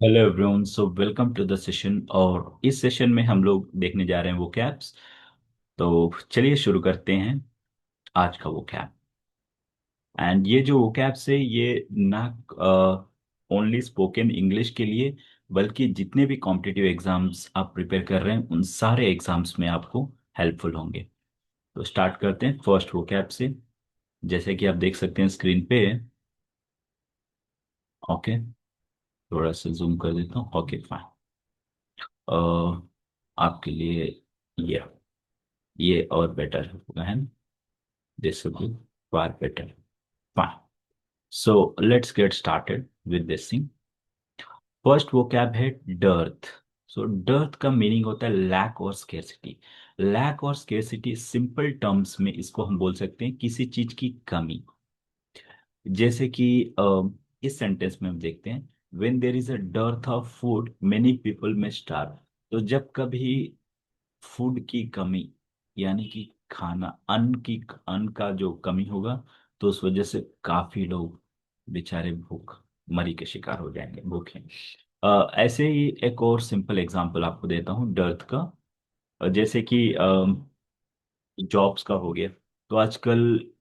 Hello everyone, so welcome to the session. और इस session में हम लोग देखने जा रहे हैं वो कैप्स। तो चलिए शुरू करते हैं आज का वो कैप। एंड ये जो वो कैप्स है ये ना ओनली स्पोकन इंग्लिश के लिए, बल्कि जितने भी कॉम्पिटिटिव एग्जाम्स आप प्रिपेयर कर रहे हैं उन सारे एग्जाम्स में आपको हेल्पफुल होंगे। तो स्टार्ट करते हैं फर्स्ट वो कैप से। जैसे कि आप देख सकते हैं स्क्रीन पे। ओके, थोड़ा सा जूम कर देता हूँ। Okay fine. आपके लिए ये और बेटर होगा, है ना? This will be far better. Fine. So let's get started with this thing. First वो कैब है डर्थ। सो डर्थ का मीनिंग होता है लैक और स्केर्सिटी। लैक और स्केर्सिटी सिंपल टर्म्स में इसको हम बोल सकते हैं किसी चीज की कमी। जैसे कि इस सेंटेंस में हम देखते हैं, when there is a dearth of food many people में स्टार्व। तो जब कभी फूड की कमी, यानी कि खाना, अन्न का जो कमी होगा, तो उस वजह से काफी लोग बेचारे भूख मरी के शिकार हो जाएंगे, भूखे। ऐसे ही एक और सिंपल एग्जांपल आपको देता हूँ डर्थ का। जैसे कि जॉब्स का हो गया। तो आजकल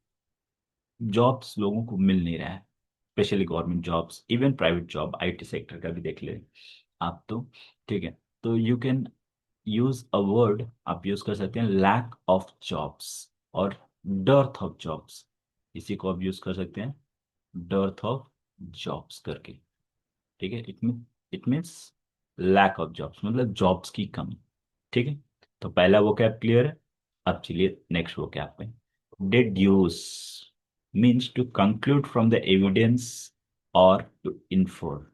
जॉब्स लोगों को मिल नहीं रहा है, specially government jobs, even private job, IT sector का भी देख ले आप तो। ठीक है। तो you can use a word, आप यूज कर सकते हैं लैक ऑफ जॉब्स और डर्थ ऑफ जॉब्स। इसी को आप यूज कर सकते हैं डर्थ ऑफ जॉब्स करके। ठीक है। It means lack of jobs मतलब जॉब्स की कमी। ठीक है। तो पहला वो कैप क्लियर है। अब चलिए नेक्स्ट वो कैप में। Deduce means to conclude from the evidence और टू इन्फोर।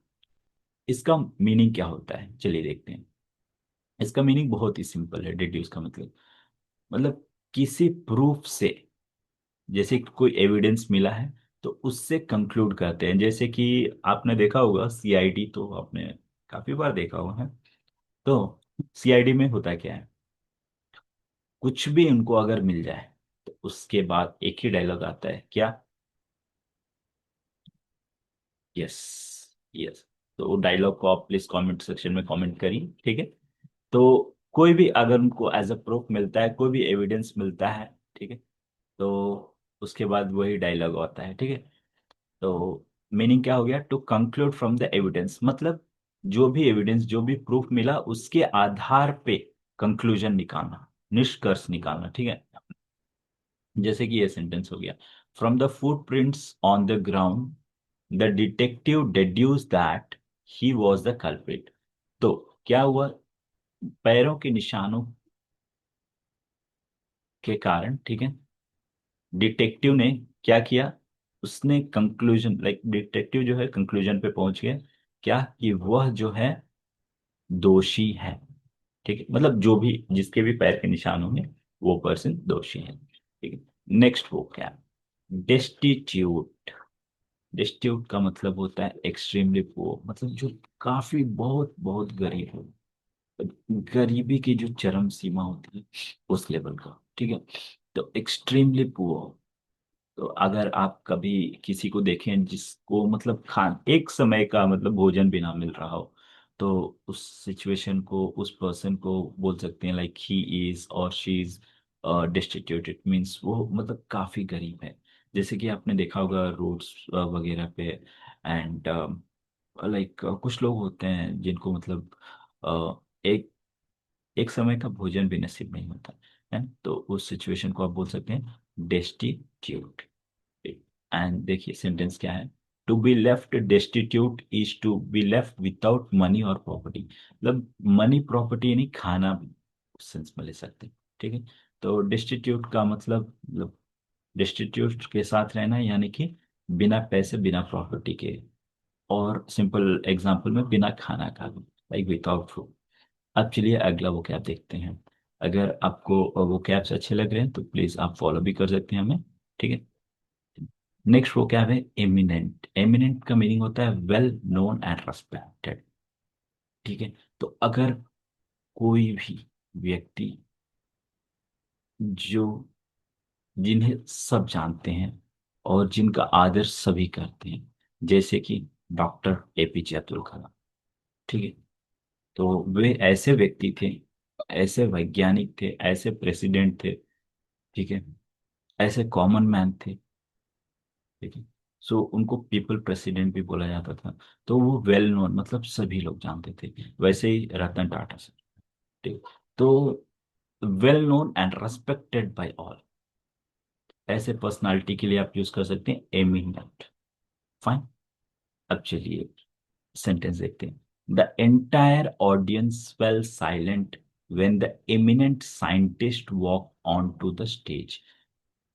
इसका मीनिंग क्या होता है चलिए देखते हैं। इसका मीनिंग बहुत ही सिंपल है। डिड्यूस का मतलब किसी प्रूफ से, जैसे कोई एविडेंस मिला है तो उससे कंक्लूड करते हैं। जैसे कि आपने देखा होगा सीआईडी, तो आपने काफी बार देखा होगा है। तो सीआईडी में होता क्या है, कुछ भी उनको अगर मिल जाए तो उसके बाद एक ही डायलॉग आता है, क्या? यस। यस। तो वो डायलॉग को आप प्लीज कमेंट सेक्शन में कमेंट करिए। ठीक है। तो कोई भी अगर उनको एज अ प्रूफ मिलता है, कोई भी एविडेंस मिलता है, ठीक है, तो उसके बाद वही डायलॉग आता है। ठीक है। तो मीनिंग क्या हो गया, to conclude from the evidence मतलब जो भी एविडेंस, जो भी प्रूफ मिला उसके आधार पे कंक्लूजन निकालना, निष्कर्ष निकालना। ठीक है। जैसे कि ये सेंटेंस हो गया, from the footprints on the ground the detective deduced that he was the culprit। तो क्या हुआ, पैरों के निशानों के कारण, ठीक है, डिटेक्टिव ने क्या किया, उसने कंक्लूजन, लाइक डिटेक्टिव जो है कंक्लूजन पे पहुंच गया, क्या कि वह जो है दोषी है। ठीक है। मतलब जो भी जिसके भी पैर के निशान होंगे वो पर्सन दोषी है। ठीक है। नेक्स्ट वो क्या, डेस्टिट्यूट। डेस्टिट्यूट का मतलब होता है एक्सट्रीमली पुअर, मतलब जो काफी बहुत बहुत गरीब हो, गरीबी की जो चरम सीमा होती है उस लेवल का। ठीक है। तो एक्सट्रीमली पुअर। तो अगर आप कभी किसी को देखें जिसको मतलब खान एक समय का मतलब भोजन भी ना मिल रहा हो, तो उस सिचुएशन को, उस पर्सन को बोल सकते हैं लाइक ही इज और she is destitute. It means वो मतलब काफी गरीब है। जैसे कि आपने देखा होगा रोड्स वगैरह पे। एंड लाइक कुछ लोग होते हैं जिनको मतलब एक एक समय का भोजन भी नसीब नहीं होता है ना? तो उस सिचुएशन को आप बोल सकते हैं डेस्टिट्यूट। एंड देखिए सेंटेंस क्या है, to be left destitute is to be left without money और प्रॉपर्टी। मतलब मनी प्रॉपर्टी यानी खाना भी उस सेंस में ले सकते हैं। ठीक है। तो डेस्टिट्यूट का मतलब डेस्टिट्यूट के साथ रहना यानी कि बिना पैसे बिना प्रॉपर्टी के। और सिंपल एग्जांपल में बिना खाना का, लाइक विदाउट फूड। अब चलिए अगला वो कैप देखते हैं। अगर आपको वो कैप्स अच्छे लग रहे हैं तो प्लीज आप फॉलो भी कर सकते हैं हमें। ठीक है। नेक्स्ट वो क्या है, एमिनेंट। एमिनेंट का मीनिंग होता है वेल नोन एंड रेस्पेक्टेड। ठीक है। तो अगर कोई भी व्यक्ति जो, जिन्हें सब जानते हैं और जिनका आदर सभी करते हैं, जैसे कि डॉक्टर एपीजे अब्दुल कलाम। ठीक है। तो वे ऐसे व्यक्ति थे, ऐसे वैज्ञानिक थे, ऐसे प्रेसिडेंट थे, ठीक है, ऐसे कॉमन मैन थे, ठीक है। सो उनको पीपल प्रेसिडेंट भी बोला जाता था। तो वो वेल नोन, मतलब सभी लोग जानते थे। वैसे ही रतन टाटा सर, ठीक। तो well known and respected by all, ऐसे पर्सनालिटी के लिए आप यूज कर सकते हैं एमिनेंट। फाइन। अब चलिए सेंटेंस देखते हैं। The entire audience fell silent when the eminent scientist walk on to the stage.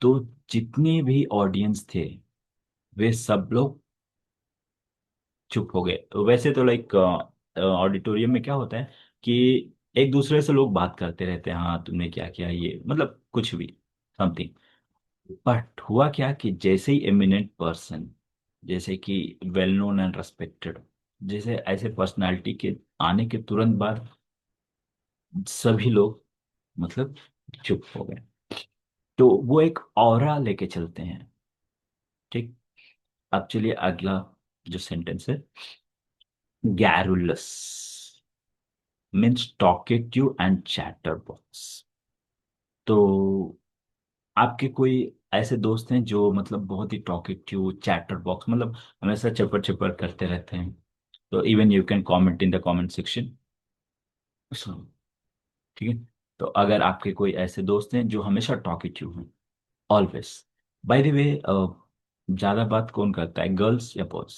तो जितने भी ऑडियंस थे वे सब लोग चुप हो गए। वैसे तो लाइक ऑडिटोरियम में क्या होता है कि एक दूसरे से लोग बात करते रहते हैं, हाँ तुमने क्या किया, ये मतलब कुछ भी समथिंग। बट हुआ क्या कि जैसे ही एमिनेंट पर्सन, जैसे कि वेल नोन एंड रेस्पेक्टेड, जैसे ऐसे पर्सनालिटी के आने के तुरंत बाद सभी लोग मतलब चुप हो गए। तो वो एक ऑरा लेके चलते हैं, ठीक। अब चलिए अगला जो सेंटेंस है, garrulous means talkative and chatterbox. तो आपके कोई ऐसे दोस्त हैं जो मतलब बहुत ही टॉकेटिव, चैटर बॉक्स, मतलब हमेशा चपर चपर करते रहते हैं? तो even you can comment in the comment section. ठीक है। तो अगर आपके कोई ऐसे दोस्त हैं जो हमेशा टॉकेटिव हैं, ऑलवेज, बाय द वे, ज्यादा बात कौन करता है, गर्ल्स या बॉयज?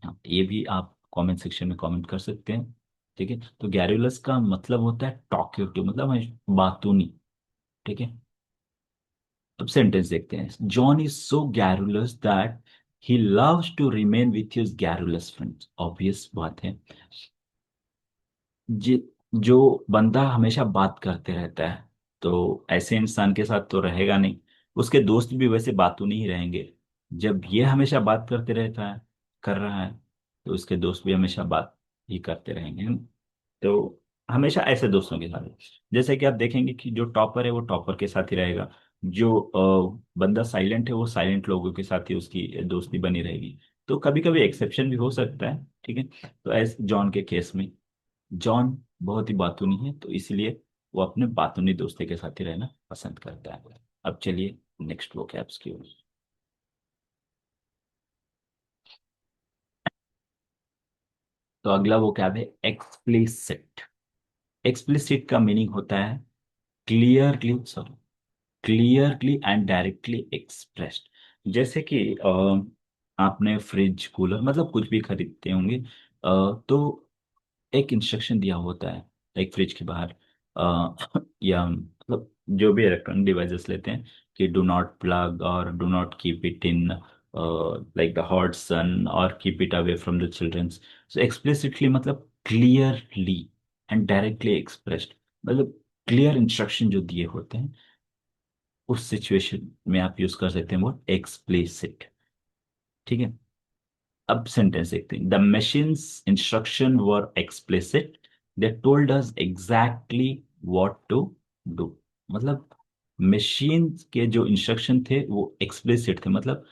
हाँ, ये भी आप कमेंट सेक्शन में कमेंट कर सकते हैं। ठीक है। तो गैरुलस का मतलब होता है टॉकेटिव, मतलब बातूनी, ठीक है। अब सेंटेंस देखते हैं। John is so garrulous that he loves to remain with his garrulous friends. Obvious बात है, जि जो बंदा हमेशा बात करते रहता है तो ऐसे इंसान के साथ तो रहेगा नहीं, उसके दोस्त भी वैसे बातों नहीं रहेंगे। जब ये हमेशा बात करते रहता है, कर रहा है, तो उसके दोस्त भी हमेशा बात ही करते रहेंगे। तो हमेशा ऐसे दोस्तों के साथ, जैसे कि आप देखेंगे कि जो टॉपर है वो टॉपर के साथ ही रहेगा, जो बंदा साइलेंट है वो साइलेंट लोगों के साथ ही उसकी दोस्ती बनी रहेगी। तो कभी कभी एक्सेप्शन भी हो सकता है, ठीक है। तो ऐसे जॉन के केस में, जॉन बहुत ही बातूनी है तो इसलिए वो अपने बातूनी दोस्ती के साथ ही रहना पसंद करता है। अब चलिए नेक्स्ट वोकैब्स की ओर। तो अगला वोकैब है एक्सप्लिसिट। एक्सप्लिसिट का मीनिंग होता है clearly, sorry, clearly and directly expressed. जैसे कि आपने फ्रिज, कूलर, मतलब कुछ भी खरीदते होंगे, तो एक इंस्ट्रक्शन दिया होता है एक फ्रिज के बाहर, या मतलब जो भी इलेक्ट्रॉनिक डिवाइसेस लेते हैं, कि डू नॉट प्लग और do not keep it in like the hot sun और keep it away from the childrens. So explicitly मतलब क्लियरली एंड डायरेक्टली एक्सप्रेस्ड, मतलब क्लियर इंस्ट्रक्शन जो दिए होते हैं, उस सिचुएशन में आप यूज कर सकते हैं वो एक्सप्लिसिट, ठीक है। अब सेंटेंस देखते हैं। The machine's instruction were explicit, they told us exactly what to do. मतलब मशीन के जो इंस्ट्रक्शन थे वो एक्सप्लिसिट थे, मतलब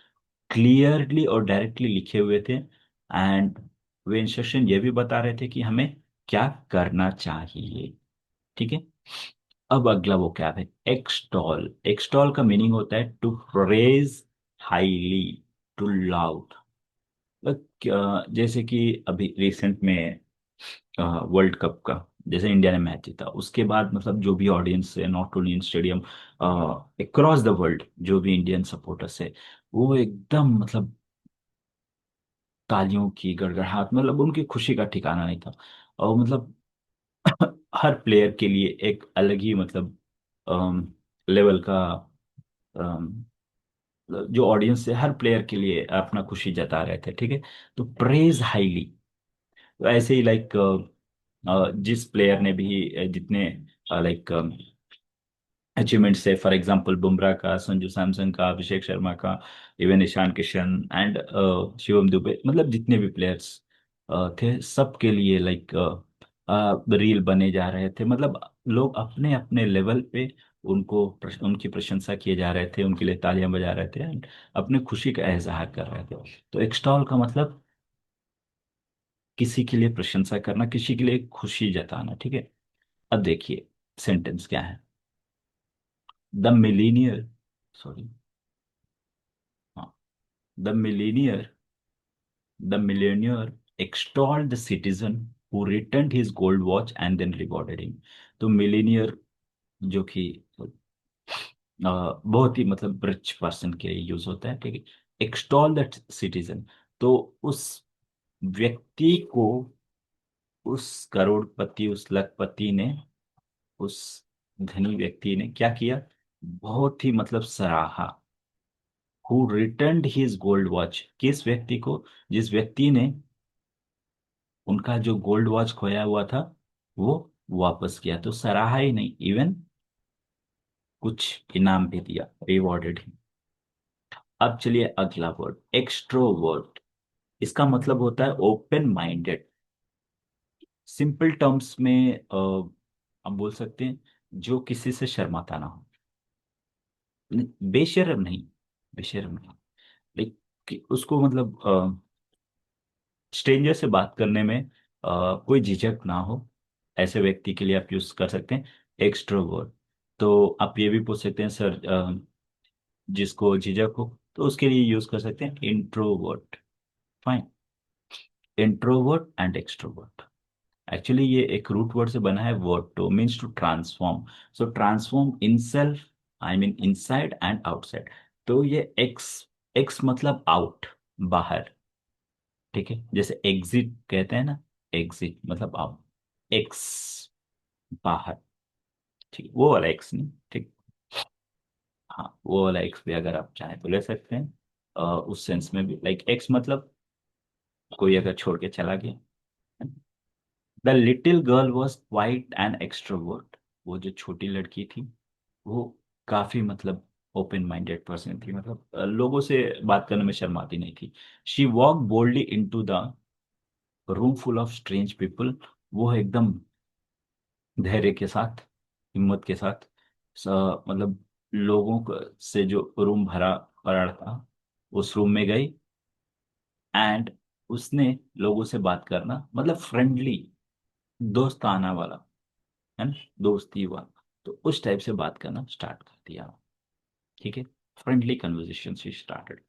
क्लियरली और डायरेक्टली लिखे हुए थे, एंड वे इंस्ट्रक्शन ये भी बता रहे थे कि हमें क्या करना चाहिए, ठीक है। अब अगला वो क्या है, एक्सटॉल। एक्सटॉल का मीनिंग होता है to praise highly, to laud. जैसे कि अभी रिसेंट में वर्ल्ड कप का, जैसे इंडिया ने मैच जीता, उसके बाद मतलब जो भी ऑडियंस है, not only in stadium, across the world, जो भी इंडियन सपोर्टर्स है, वो एकदम मतलब तालियों की गड़गड़ाहट, मतलब उनकी खुशी का ठिकाना नहीं था। और मतलब हर प्लेयर के लिए एक अलग ही मतलब लेवल का, अम, जो ऑडियंस है हर प्लेयर के लिए अपना खुशी जता रहे थे, ठीक है। तो प्रेज हाईली, तो ऐसे ही लाइक जिस प्लेयर ने भी जितने लाइक अचीवमेंट्स है, फॉर एग्जांपल बुमराह का, संजू सैमसन का, अभिषेक शर्मा का, इवन ईशान किशन एंड शिवम दुबे, मतलब जितने भी प्लेयर्स थे सबके लिए लाइक रील बने जा रहे थे, मतलब लोग अपने अपने लेवल पे उनकी प्रशंसा किए जा रहे थे, उनके लिए तालियां बजा रहे थे and अपने खुशी का इजहार कर रहे थे। तो एक्सटॉल का मतलब किसी के लिए प्रशंसा करना, किसी के लिए खुशी जताना, ठीक है। अब देखिए सेंटेंस क्या है। द मिलीनियर, सॉरी, हाँ, the millionaire the millionaire extolled the citizen who returned his gold watch and then rewarded him। तो मिलीनियर जो कि बहुत ही मतलब रिच पर्सन के लिए यूज होता है, ठीक है। एक्सटॉल दैट सिटीजन, तो उस व्यक्ति को, उस करोड़पति, उस लखपति ने, उस धनी व्यक्ति ने क्या किया, बहुत ही मतलब सराहा। Who returned his gold watch, किस व्यक्ति को, जिस व्यक्ति ने उनका जो गोल्ड वॉच खोया हुआ था वो वापस किया। तो सराहा ही नहीं, इवन कुछ इनाम भी दिया, रिवॉर्डेड ही। अब चलिए अगला वर्ड, एक्सट्रोवर्ट। इसका मतलब होता है ओपन माइंडेड। सिंपल टर्म्स में हम बोल सकते हैं जो किसी से शर्माता ना हो। बेशर्म नहीं, बेशर्म नहीं, लाइक उसको मतलब स्ट्रेंजर से बात करने में कोई झिझक ना हो, ऐसे व्यक्ति के लिए आप यूज कर सकते हैं एक्सट्रोवर्ट। तो आप ये भी पूछ सकते हैं सर, जिसको झिझक हो तो उसके लिए यूज कर सकते हैं introvert. Fine. Introvert and extrovert, actually ये एक रूट वर्ड से बना है, word to means to transform. So transform in self, I mean inside and outside. तो ये एक्स, एक्स मतलब आउट, बाहर, ठीक है। जैसे एग्जिट कहते हैं ना, एग्जिट मतलब आउट, एक्स बाहर, ठीक, वो वाला एक्स नहीं, ठीक। हाँ, वो वाला एक्स भी अगर आप चाहें तो ले सकते हैं, उस सेंस में भी, लाइक एक्स मतलब कोई अगर छोड़ के चला गया। The little girl was quite an extrovert, वो जो छोटी लड़की थी वो काफी मतलब ओपन माइंडेड पर्सन थी, मतलब लोगों से बात करने में शर्माती नहीं थी। She walk boldly into the room full of strange people, वो एकदम धैर्य के साथ, हिम्मत के साथ मतलब लोगों से जो रूम भरा पड़ा था उस रूम में गई, एंड उसने लोगों से बात करना मतलब फ्रेंडली, दोस्ताना वाला, है ना, दोस्ती वाला, तो उस टाइप से बात करना स्टार्ट कर दिया, ठीक है। फ्रेंडली कन्वर्सेशन से started.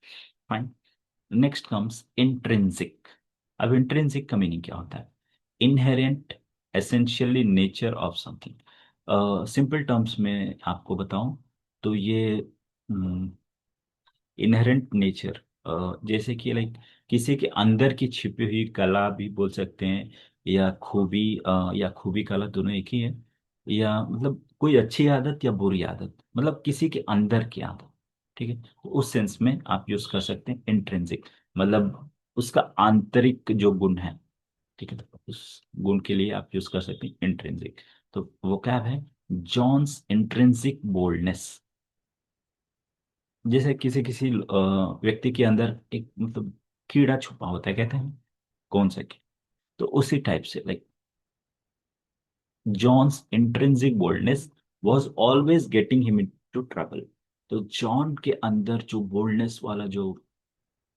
Fine. Next comes intrinsic. अब इंट्रिंसिक का मीनिंग क्या होता है, inherent, essentially nature of something. Simple terms में आपको बताऊं तो ये इनहेरेंट नेचर, जैसे कि लाइक किसी के अंदर की छिपी हुई कला भी बोल सकते हैं, या खूबी, या खूबी कला दोनों एक ही है, या मतलब कोई अच्छी आदत या बुरी आदत, मतलब किसी के अंदर की आदत, ठीक है। तो उस सेंस में आप यूज कर सकते हैं इंट्रिंसिक, मतलब उसका आंतरिक जो गुण है, ठीक है। तो उस गुण के लिए आप यूज कर सकते हैं इंट्रिंसिक। तो वो क्या है, जॉन्स इंट्रिंसिक बोल्डनेस। जैसे किसी किसी व्यक्ति के अंदर एक मतलब कीड़ा छुपा होता है, कहते हैं कौन सा कीड़ा, तो उसी टाइप से like John's intrinsic boldness was always getting him into trouble. तो जॉन के अंदर जो बोल्डनेस वाला जो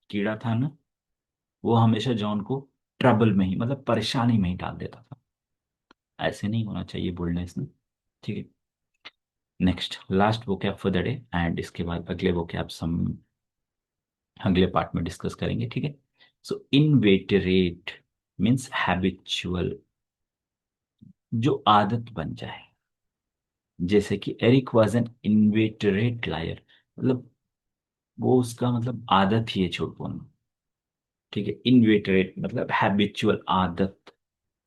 कीड़ा था ना, वो हमेशा जॉन को ट्रबल में ही, मतलब परेशानी में ही डाल देता था। ऐसे नहीं होना चाहिए बोल्डनेस ना, ठीक है। Next last vocab for the day, and इसके बाद अगले वोकैब हम अगले पार्ट में डिस्कस करेंगे, ठीक है। सो इनवेटरेट मीन्स हैबिचुअल, जो आदत बन जाए। जैसे कि Eric was an inveterate liar, मतलब वो उसका मतलब आदत ही है झूठ बोलना, ठीक है। इनवेटरेट मतलब हैबिचुअल, आदत,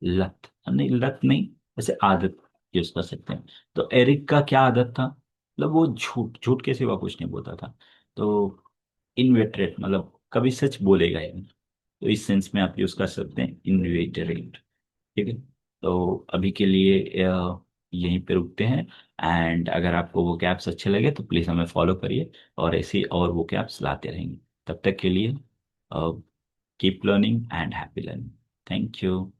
लत नहीं, लत नहीं, वैसे आदत यूज कर सकते हैं। तो एरिक का क्या आदत था, मतलब वो झूठ, झूठ के सिवा कुछ नहीं बोलता था। तो इनवेटरेट मतलब कभी सच बोलेगा ही नहीं, तो इस सेंस में आप यूज कर सकते हैं इनवेटरेट, ठीक है। तो अभी के लिए यहीं पे रुकते हैं, एंड अगर आपको वो कैप्स अच्छे लगे तो प्लीज़ हमें फॉलो करिए, और ऐसे और वो कैप्स लाते रहेंगे। तब तक के लिए keep learning and happy learning. Thank you.